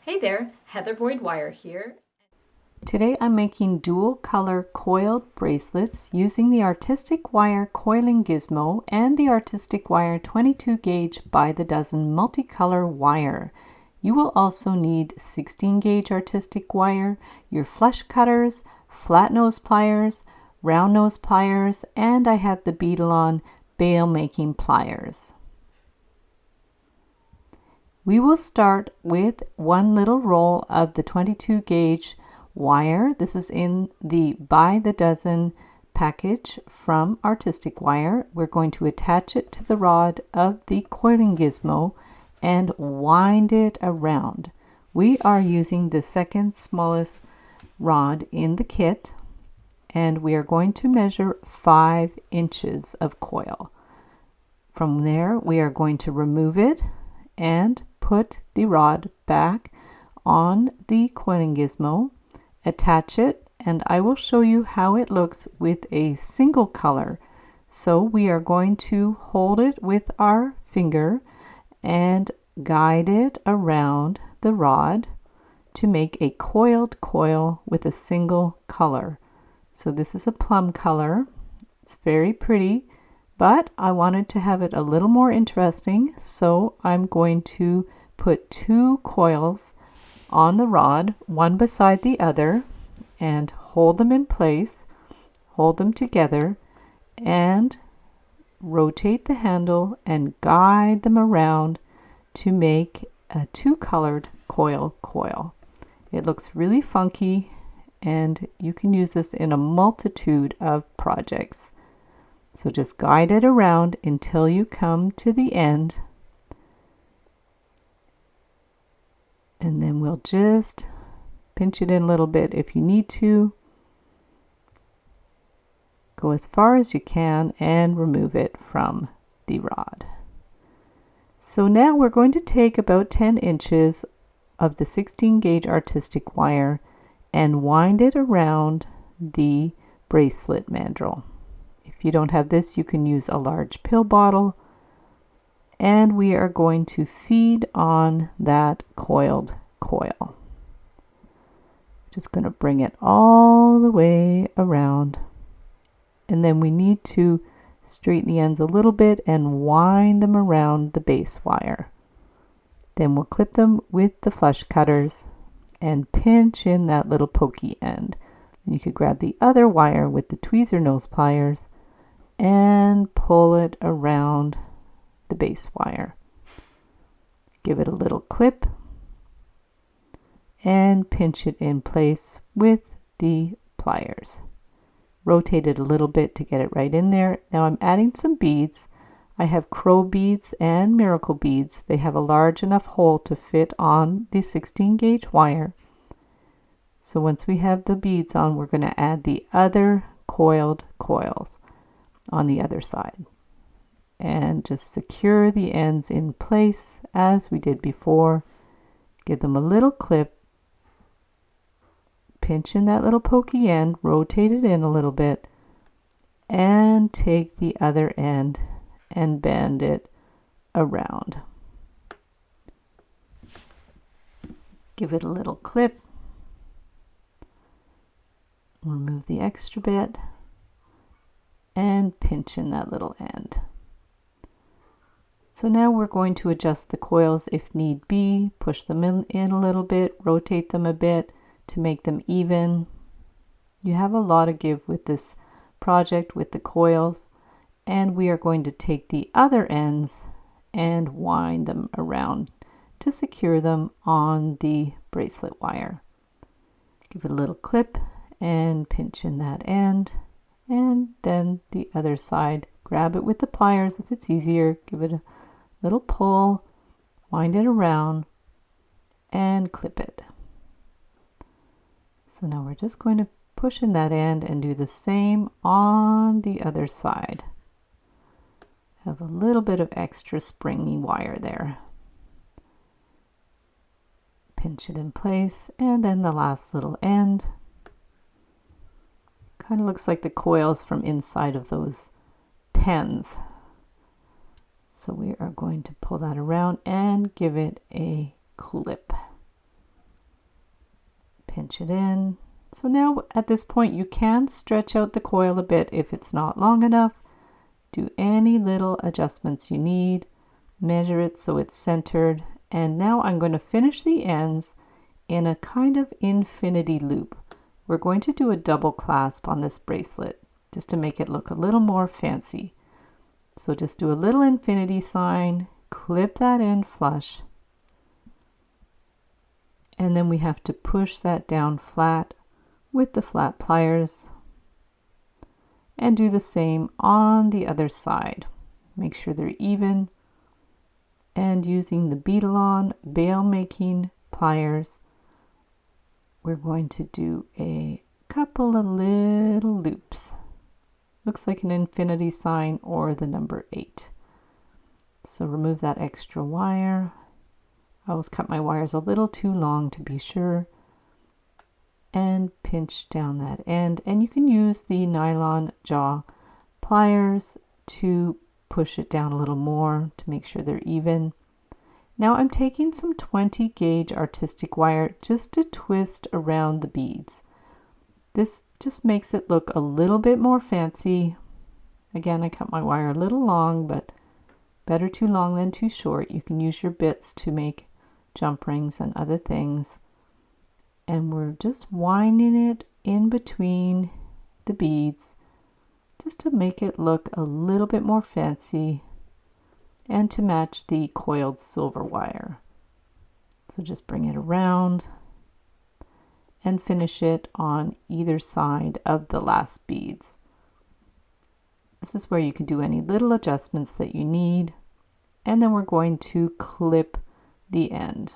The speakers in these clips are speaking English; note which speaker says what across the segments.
Speaker 1: Hey there, Heather Boyd Wire here.
Speaker 2: Today I'm making dual color coiled bracelets using the Artistic Wire Coiling Gizmo and the Artistic Wire 22 gauge by the dozen multicolor wire. You will also need 16 gauge artistic wire, your flush cutters, flat nose pliers, round nose pliers, and I have the Beadle-On bail making pliers. We will start with one little roll of the 22 gauge wire. This is in the by the dozen package from Artistic Wire. We're going to attach it to the rod of the Coiling Gizmo and wind it around. We are using the second smallest rod in the kit, and we are going to measure 5 inches of coil. From there, we are going to remove it and put the rod back on the Coiling Gizmo, attach it, and I will show you how it looks with a single color. So we are going to hold it with our finger and guide it around the rod to make a coiled coil with a single color. So this is a plum color. It's very pretty, but I wanted to have it a little more interesting, so I'm going to put 2 coils on the rod, one beside the other, and hold them in place, hold them together, and rotate the handle and guide them around to make a 2-colored coil. It looks really funky, and you can use this in a multitude of projects. So just guide it around until you come to the end, and then we'll just pinch it in a little bit if you need to. Go as far as you can and remove it from the rod. So now we're going to take about 10 inches of the 16 gauge artistic wire and wind it around the bracelet mandrel. If you don't have this, you can use a large pill bottle, and we are going to feed on that coiled coil. Just going to bring it all the way around, and then we need to straighten the ends a little bit and wind them around the base wire. Then we'll clip them with the flush cutters and pinch in that little pokey end. And you could grab the other wire with the tweezer nose pliers and pull it around the base wire. Give it a little clip and pinch it in place with the pliers. Rotate it a little bit to get it right in there. Now I'm adding some beads. I have crow beads and miracle beads. They have a large enough hole to fit on the 16 gauge wire. So once we have the beads on, we're going to add the other coiled coils on the other side and just secure the ends in place as we did before. Give them a little clip, pinch in that little pokey end, rotate it in a little bit, and take the other end and bend it around. Give it a little clip, remove the extra bit, and pinch in that little end. So now we're going to adjust the coils if need be, push them in a little bit, rotate them a bit to make them even. You have a lot of give with this project with the coils, and we are going to take the other ends and wind them around to secure them on the bracelet wire. Give it a little clip and pinch in that end, and then the other side. Grab it with the pliers if it's easier. Give it a little pull, wind it around, and clip it. So now we're just going to push in that end and do the same on the other side. Have a little bit of extra springy wire there. Pinch it in place, and then the last little end. Kind of looks like the coils from inside of those pens. So we are going to pull that around and give it a clip. pinch it in. So now at this point you can stretch out the coil a bit if it's not long enough. Do any little adjustments you need. Measure it so it's centered. And now I'm going to finish the ends in a kind of infinity loop. We're going to do a double clasp on this bracelet just to make it look a little more fancy. So just do a little infinity sign, clip that end flush, and then we have to push that down flat with the flat pliers and do the same on the other side. Make sure they're even, and using the beadle-on bail making pliers, we're going to do a couple of little loops. Looks like an infinity sign or the number 8. So remove that extra wire. I always cut my wires a little too long to be sure. And pinch down that end. And you can use the nylon jaw pliers to push it down a little more to make sure they're even. Now I'm taking some 20 gauge artistic wire just to twist around the beads. This just makes it look a little bit more fancy. Again, I cut my wire a little long, but better too long than too short. You can use your bits to make jump rings and other things. And we're just winding it in between the beads just to make it look a little bit more fancy and to match the coiled silver wire. So just bring it around and finish it on either side of the last beads. This is where you can do any little adjustments that you need, and then we're going to clip the end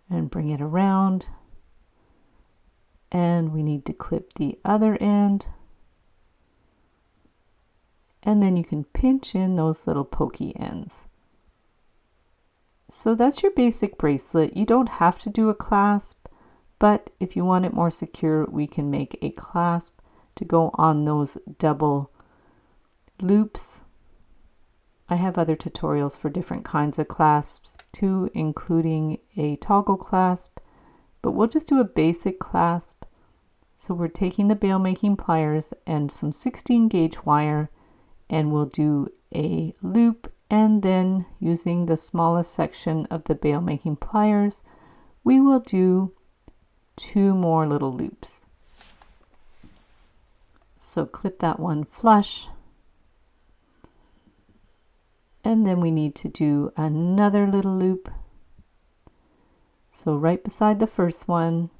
Speaker 2: and bring it around, and we need to clip the other end, and then you can pinch in those little pokey ends. So that's your basic bracelet. You don't have to do a clasp, but if you want it more secure, we can make a clasp to go on those double loops. I have other tutorials for different kinds of clasps too, including a toggle clasp, but we'll just do a basic clasp. So we're taking the bail making pliers and some 16 gauge wire, and we'll do a loop, and then using the smallest section of the bail making pliers, we will do 2 more little loops. So clip that one flush, and then we need to do another little loop. So right beside the first one,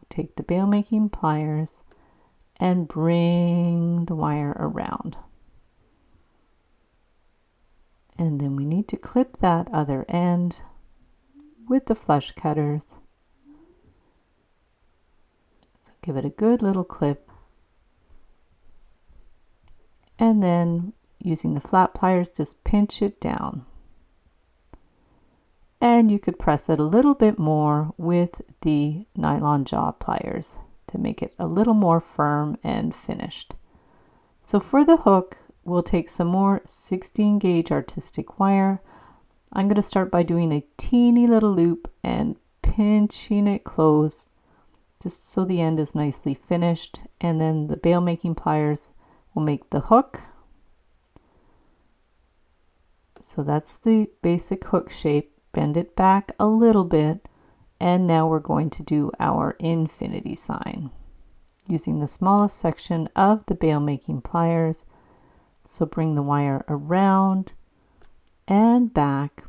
Speaker 2: take the bail making pliers and bring the wire around. And then we need to clip that other end with the flush cutters. So give it a good little clip. And then using the flat pliers, just pinch it down. And you could press it a little bit more with the nylon jaw pliers to make it a little more firm and finished. So for the hook, we'll take some more 16 gauge artistic wire. I'm going to start by doing a teeny little loop and pinching it close just so the end is nicely finished, and then the bail making pliers will make the hook. So that's the basic hook shape. Bend it back a little bit, and now we're going to do our infinity sign using the smallest section of the bail making pliers. So bring the wire around and back.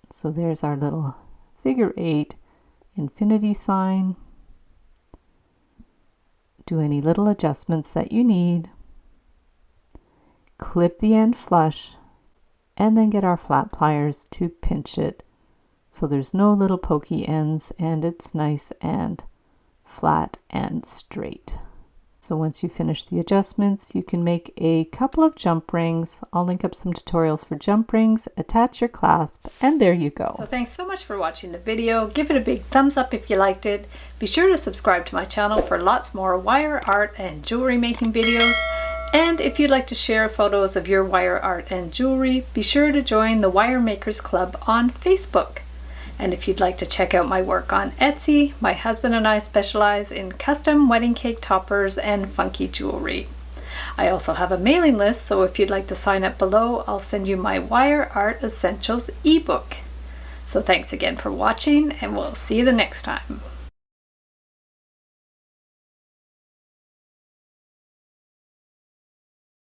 Speaker 2: So there's our little figure 8 infinity sign. Do any little adjustments that you need. Clip the end flush, and then get our flat pliers to pinch it so there's no little pokey ends and it's nice and flat and straight. So once you finish the adjustments, you can make a couple of jump rings. I'll link up some tutorials for jump rings, attach your clasp, and there you go.
Speaker 1: So thanks so much for watching the video. Give it a big thumbs up if you liked it. Be sure to subscribe to my channel for lots more wire art and jewelry making videos. And if you'd like to share photos of your wire art and jewelry, be sure to join the Wire Makers Club on Facebook. And if you'd like to check out my work on Etsy, my husband and I specialize in custom wedding cake toppers and funky jewelry. I also have a mailing list, so if you'd like to sign up below, I'll send you my Wire Art Essentials ebook. So thanks again for watching, and we'll see you the next time.